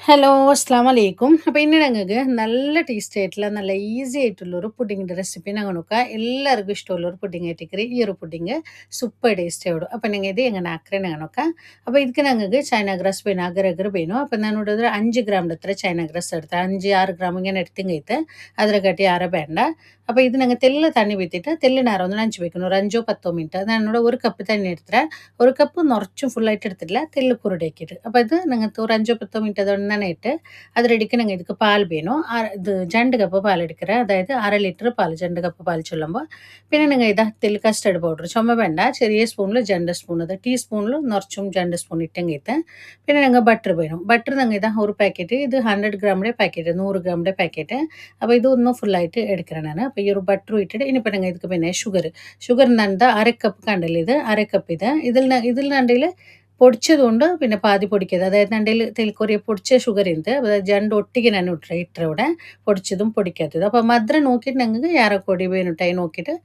Hello, അസ്സലാമു അലൈക്കും. അപ്പോൾ ഇന്ന് ഞങ്ങൾക്ക് നല്ല ടേസ്റ്റി ആയിട്ടുള്ള നല്ല ഈസി ആയിട്ടുള്ള ഒരു പുഡിങ്ങിൻ്റെ റെസിപ്പി ഞങ്ങൾ നോക്കാം. എല്ലാവർക്കും ഇഷ്ടമുള്ള ഒരു പുഡിങ് ആയിട്ടിക്കറി ഈ ഒരു പുഡിങ് സൂപ്പർ ടേസ്റ്റി ആവിടും. അപ്പോൾ നിങ്ങൾ ഇത് എങ്ങനെ ആക്കറേ ഞങ്ങൾ നോക്കാം. അപ്പോൾ ಇದಕ್ಕೆ ഞങ്ങൾക്ക് ചൈന ഗ്രാസ് ಬೇನು ಅಗರ್ ಅಗರ್ ಬೇನು അപ്പോൾ ನಾನು ನೋಡಿದ್ರೆ 5 ಗ್ರಾಮ್ ಹತ್ರ ಚೈನಾ ಗ್ರಾಸ್ എടുത്ത് 5-6 ಗ್ರಾಮ್ ഇങ്ങനെ എടുത്തിങ്ങೈತೆ ಅದರ ಗಟ್ಟಿ ಯಾರ ಬೇಡ. അപ്പോൾ ഇത് ഞങ്ങൾ തെല്ല് തണ്ണി വിത്തിട്ട് തെല്ലിനാര ഒന്ന് നനച്ച് വെക്കണം ഒരു 5-10 മിനിറ്റ്. ഞാനിവിടെ ഒരു കപ്പ് തണ്ണി എടുത്തിട്ട് ഒരു കപ്പ് നിറച്ചും ഫുള്ളായിട്ട് എടുത്തിട്ടില്ല തെല്ല് കുരുടാക്കിയിട്ട്. അപ്പോൾ ഇത് നിങ്ങൾക്ക് ഒരു 5-10 മിനിറ്റ് ಅದನ್ನು ನೆನೆಯಿಟ್ಟು ಅದರಡಿಗೆ ನಂಗೆ ಇದಕ್ಕೆ പാൽ വേണം. ഇത് 2 കപ്പ് പാൽ എടുക്കുക. അതായത് 1/2 ലിറ്റർ പാൽ 2 കപ്പ് പാൽ ചൊല്ലുമ്പോൾ പിന്നെ നിങ്ങൾ ഇതാ തെല്ല് കസ്റ്റർഡ് പൗഡർ ചുമ വേണ്ട ചെറിയ സ്പൂണിൽ 2 സ്പൂൺ അത് ടീസ്പൂണിൽ നിറച്ചും 2 സ്പൂൺ ഇട്ടെങ്കിട്ട് പിന്നെ നിങ്ങൾ ബട്ടർ വേണം. ബട്ടർ നിങ്ങൾ ഇതാ ഒരു പാക്കറ്റ് ഇത് 100 ഗ്രാമിൻ്റെ പാക്കറ്റ് 100 ഗ്രാമിൻ്റെ പാക്കറ്റ്. അപ്പോൾ ഇത് ഒന്ന് ഫുള്ളായിട്ട് എടുക്കണം ഞാൻ. അപ്പോൾ ഈ ഒരു ബട്ടർ ഇട്ടിട്ട് ഇനിയിപ്പോൾ നിങ്ങൾ ഇതിക്ക് പിന്നെ ഷുഗർ നണ്ട 1/2 കപ്പ് കണ്ടല്ലേ ഇത് 1/2 കപ്പ് ഇത് ഇതിൽ നണ്ടിൽ പൊടിച്ചതുകൊണ്ട് പിന്നെ പാതി പൊടിക്കത് അതായത് നണ്ടയിൽ തെൽക്കൊറിയ പൊടിച്ച ഷുഗർ ഉണ്ട് അതായത് രണ്ട് ഒട്ടിಗೆ ನಾನು ಇಟ್ಟರೆ ഇവിടെ പൊടിച്ചതും പൊടിക്കാത്തത് അപ്പോൾ മധുരം നോക്കിയിട്ട് ഞങ്ങൾക്ക് ಯಾರಕ್ಕೊಡಿ ಬೇನುಟಾಯಿ ನೋക്കിയിട്ട്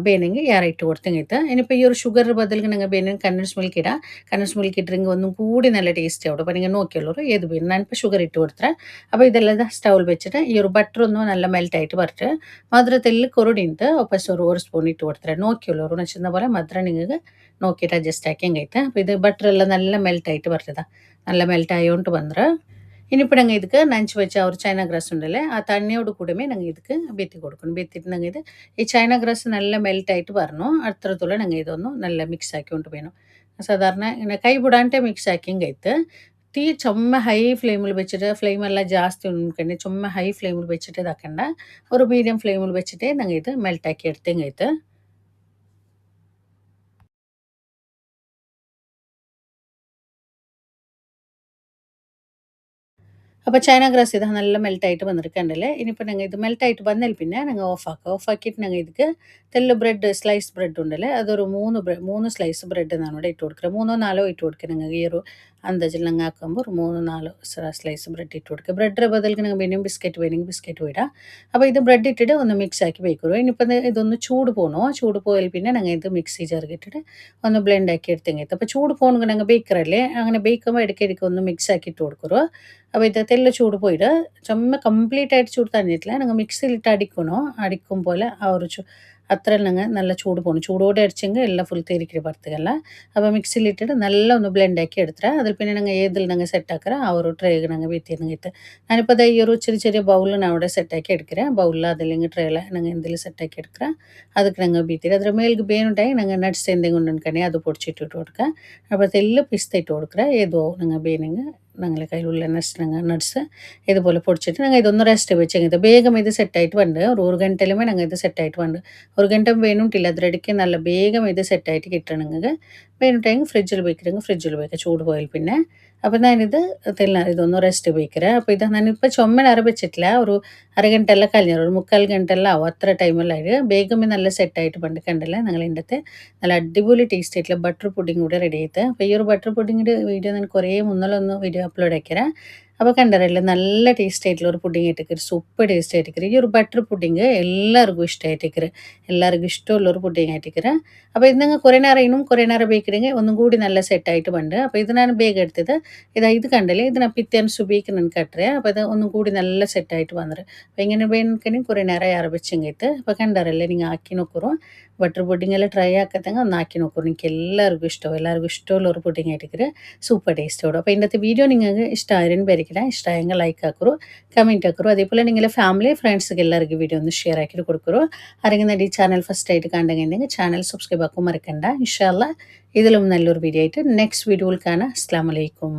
ಬೇನೆಂಗೆ ಯಾರ ಇಟ್ಟು ಕೊಡ್ತಂಗೈತೆ ഇനിയിപ്പോൾ ഈ ഒരു ഷുഗർ ബദലിಗೆ ഞങ്ങൾ ಬೇನೆ കണ്ടൻസ് മിൽക്ക് ഇടാം. കണ്ടൻസ് മിൽക്ക് ഇട്ടിട്ടെങ്കിൽ ഒന്നും കൂടി നല്ല ടേസ്റ്റ് ആവും. അപ്പോൾ നിങ്ങൾ നോക്കിയുള്ളൂ ഏത് ಬೇನೆ ഞാനിപ്പോൾ ഷുഗർ ഇട്ട് കൊടുത്തേ. അപ്പോൾ ഇതെല്ലാം സ്റ്റൗവിൽ വെച്ചിട്ട് ഈ ഒരു ബട്ടർ ഒന്ന് നല്ല മെൽറ്റായിട്ട് വരട്ട് മധുരത്തിൽ കൊറുടിണ്ട് ഒപ്പം ഒരു സ്പൂൺ ഇട്ട് കൊടുത്തേ. നോക്കിയുള്ളൂ നച്ചുന്ന പോലെ മധുരം നിങ്ങൾക്ക് നോക്കിയിട്ട് അഡ്ജസ്റ്റ് ആക്കി ಹೆಂಗೈತೆ. അപ്പോൾ ഇത് ബട്ടറെല്ലാം നല്ല ಮೆಲ್ಟಾയിട്ട് ಬರ್ತದ. നല്ല ಮೆಲ್ಟಾಯೋಂಟು ಬಂದ್ರೆ ഇനിയിപ്പോൾ ഞങ്ങൾ ಇದಕ್ಕೆ ನಂಚು വെച്ച ഒരു ചൈന ഗ്രാസ് ഉണ്ടല്ലേ ആ തണ്ണിയോട് കൂടമേ ഞങ്ങൾ ಇದಕ್ಕೆ ಬೆತ್ತಿ കൊടുക്കണം. ಬೆತ್ತಿട്ട് ഞങ്ങൾ ഇത് ഈ ചൈന ഗ്രാസ് നല്ല ಮೆಲ್ಟಾയിട്ട് വരണം അത്രത്തോളം ഞങ്ങൾ ഇതൊന്ന് നല്ല മിക്സ് ആക്കിക്കൊണ്ട് വേണം. സാധാരണ ഇങ്ങനെ കൈ ಬಿಡಾಂಟೆ മിക്സ് ആക്കിയെങ്കೈತೆ തീ ചുമ്മ ഹൈ ഫ്ലെയിമിൽ വെച്ചിട്ട് ഫ്ലെയിമെല്ലാം ജാസ്തി ഉണ്ണിക്കണ്ടേ ചുമ്മ ഹൈ ഫ്ലെയിമിൽ വെച്ചിട്ട് ഇതാക്കണ്ട ഒരു മീഡിയം ഫ്ലെയിമിൽ വെച്ചിട്ട് ഞങ്ങൾ ഇത് ಮೆಲ್ಟಾക്കി എടുത്തെങ്കೈತೆ. അപ്പോൾ ചൈന ഗ്രാസ് ഇത് നല്ല ಮೆಲ್ಟಾയിട്ട് വന്നിരിക്കണ്ടല്ലേ. ഇനിയിപ്പോൾ ഞങ്ങൾ ഇത് ಮೆಲ್ಟಾയിട്ട് വന്നാൽ പിന്നെ ഞങ്ങൾ ഓഫാക്കിയിട്ട് ഞങ്ങൾ ഇതിക്ക് തെല്ല് ബ്രെഡ് സ്ലൈസ് ബ്രെഡ് ഉണ്ടല്ലേ അതൊരു 3 സ്ലൈസ് ബ്രെഡ് ഞാൻ ഇവിടെ ഇട്ട് കൊടുക്കുക. 3-4 ഇട്ട് കൊടുക്കുക. ഞങ്ങൾ ഈ ഒരു അന്തജിൽ ഞങ്ങൾ ആക്കുമ്പോൾ ഒരു 3-4 സ്ലൈസ് ബ്രെഡ് ഇട്ട് കൊടുക്കുക. ബ്രെഡിൻ്റെ ബദലിക്ക് ഞങ്ങൾ വേണമെങ്കിൽ ബിസ്ക്കറ്റ് വേണമെങ്കിൽ ബിസ്ക്കറ്റ് ഇടാം. അപ്പോൾ ഇത് ബ്രെഡ് ഇട്ടിട്ട് ഒന്ന് മിക്സ് ആക്കി വെക്കുക. ഇനിയിപ്പോൾ ഇതൊന്ന് ചൂട് പോകണോ ചൂട് പോയാൽ പിന്നെ ഞങ്ങൾ ഇത് മിക്സി ചേർക്കിട്ടിട്ട് ഒന്ന് ബ്ലെൻഡ് ആക്കി എടുത്തെങ്കിൽ അപ്പോൾ ചൂട് പോകണമെങ്കിൽ ഞങ്ങൾ ബേക്കറല്ലേ അങ്ങനെ ബേക്കുമ്പോൾ ഇടയ്ക്കിടയ്ക്ക് ഒന്ന് മിക്സ് ആക്കി ഇട്ട് കൊടുക്കുക. അപ്പോൾ ഇത് തെല്ല് ചൂട് പോയിട്ട് ചുമ്മ കംപ്ലീറ്റ് ആയിട്ട് ചൂട് തന്നിട്ടില്ല ഞങ്ങൾ മിക്സിയിലിട്ട് അടിക്കണോ അടിക്കും പോലെ ആ ഒരു അത്ര ഞങ്ങൾ നല്ല ചൂട് പോകണം. ചൂടോടെ അടിച്ചെങ്കിൽ എല്ലാം ഫുൾ തേരിക്കിട്ട് ബർത്തുകല്ല. അപ്പോൾ മിക്സിയിലിട്ടിട്ട് നല്ല ഒന്ന് ബ്ലെൻഡ് ആക്കി എടുത്തിട്ട് അതിൽ പിന്നെ ഞങ്ങൾ ഏതിൽ ഞങ്ങൾ സെറ്റാക്കിற ആ ഒരു ട്രേക്ക് ഞങ്ങൾ വീട്ടിൽ ഞാനിപ്പോൾ അത് ഈ ഒരു ചെറിയ ബൗളിൽ ഞാൻ അവിടെ സെറ്റാക്കി എടുக்கிறேன். ബൗളിൽ അതില്ലെങ്കിൽ ട്രേയിൽ ഞങ്ങൾ എന്തെങ്കിലും സെറ്റാക്കി എടുக்கிறேன். ಅದಕ್ಕೆ ഞങ്ങൾ വീട്ടിൽ ಅದರ ಮೇಲ್ಗೆ ಬೇನುಂಟಾಗಿ ഞങ്ങൾ ನಟ್ಸ್ എന്തെങ്കിലും ഉണ്ടെങ്കിൽ അത് പൊടിച്ചിട്ടിട്ട് കൊടുക്കുക. അപ്പോൾ തെല്ല് പിസ്ത ഇട്ട് കൊടുക്കുക. ഏതോ ഞങ്ങൾ ಬೇನೆಂಗೆ ഞങ്ങളെ കയ്യിലുള്ള നട്ട്സ് ഇതുപോലെ പൊടിച്ചിട്ട് ഞങ്ങൾ ഇതൊന്ന് റെസ്റ്റ് വെച്ചെങ്കിൽ വേഗം ഇത് സെറ്റായിട്ട് വേണ്ട ഒരു ഗಂಟೆലുമേ ഞങ്ങൾ ഇത് സെറ്റായിട്ട് വേണ്ട ഒരു ഗಂಟೆ വേണുട്ടില്ല അതിരടിക്ക് നല്ല വേഗം ഇത് സെറ്റായിട്ട് കിട്ടണം. നിങ്ങൾക്ക് വേണുണ്ടെങ്കിൽ ഫ്രിഡ്ജിൽ വയ്ക്കണമെങ്കിൽ ഫ്രിഡ്ജിൽ വയ്ക്കുക ചൂട് പോയാൽ പിന്നെ. അപ്പോൾ ഞാനിത് ഇതൊന്ന് റെസ്റ്റ് വയ്ക്കുക. അപ്പോൾ ഇത് ഞാനിപ്പോൾ ചുമ്മ അര വെച്ചിട്ടില്ല ഒരു അര എല്ലാം കഴിഞ്ഞു ഒരു 3/4 എല്ലാം ആവും അത്ര ടൈമെല്ലാം വേഗമേ നല്ല സെറ്റായിട്ട് പണ്ട് കണ്ടല്ലേ. ഞങ്ങൾ ഇതിൻ്റെ നല്ല അടിപൊളി ടേസ്റ്റ് ആയിട്ടുള്ള ബട്ടർ പുഡിങ് കൂടെ റെഡി ആയിട്ട്. അപ്പോൾ ഈ ഒരു ബട്ടർ പുഡിങ്ങിൻ്റെ വീഡിയോ ഞാൻ കുറേ മുന്നിലൊന്ന് വീഡിയോ അപ്ലോഡ് ആക്കിയാൽ അപ്പോൾ കണ്ടറിയില്ല നല്ല ടേസ്റ്റ് ആയിട്ടുള്ള ഒരു പുഡിങ് ആയിട്ടിക്കറി സൂപ്പർ ടേസ്റ്റ് ആയിട്ടിക്കറി ഈ ഒരു ബട്ടർ പുഡിങ് എല്ലാവർക്കും ഇഷ്ടമായിട്ടിക്കറി എല്ലാവർക്കും ഇഷ്ടമുള്ള ഒരു പുഡിങ് ആയിട്ടിക്കറി. അപ്പോൾ ഇത് നിങ്ങൾ കുറേ നേരം ഇന്നും കുറേ നേരം ബേക്കിടുമെങ്കിൽ ഒന്നും കൂടി നല്ല സെറ്റായിട്ട് പണ്ട്. അപ്പോൾ ഇത് ഞാൻ ಬೇಗ എടുത്തത് ഇത് കണ്ടല്ലേ ഇത് ഞാൻ പിറ്റേന്ന് സുബീക്ക് ഞാൻ കട്ടറേ. അപ്പോൾ ഇത് ഒന്നും കൂടി നല്ല സെറ്റായിട്ട് വന്നത്. അപ്പോൾ ഇങ്ങനെ വേണമെങ്കിൽ കുറേ നേരം ಯಾರು ಬೆಚ್ಚಂಗೈತೆ. അപ്പോൾ കണ്ടറില്ലേ നിങ്ങൾ ആക്കി നോക്കുറോ ബട്ടർ പുഡിങ് എല്ലാം ട്രൈ ആക്കത്തെങ്കിൽ ഒന്ന് ആക്കി നോക്കൂ. എനിക്ക് എല്ലാവർക്കും ഇഷ്ടമുള്ള ഒരു പുഡിങ് ആയിട്ടിക്കറി സൂപ്പർ ടേസ്റ്റോടും. അപ്പോൾ ഇന്നത്തെ വീഡിയോ നിങ്ങൾക്ക് ഇഷ്ടമായാലും വരിക്കില്ല ഇഷ്ടമായെങ്കിൽ ലൈക്ക് ആക്കുറു കമൻറ്റ് ആക്കുറു. അതേപോലെ നിങ്ങളുടെ ഫാമിലി ഫ്രണ്ട്സിಗೆ എല്ലാവർക്കും വീഡിയോ ഒന്ന് ഷെയർ ആക്കിയിട്ട് കൊടുക്കുറു. ആരെങ്കിലും ഈ ചാനൽ ഫസ്റ്റ് ആയിട്ട് കണ്ടെങ്കിൽ ചാനൽ സബ്സ്ക്രൈബ് ആക്കും മറക്കണ്ട. ഇൻഷാ അല്ലാ ഇതിലും നല്ലൊരു വീഡിയോ ആയിട്ട് നെക്സ്റ്റ് വീഡിയോയിൽ കാണാം. അസ്സലാമു അലൈക്കും.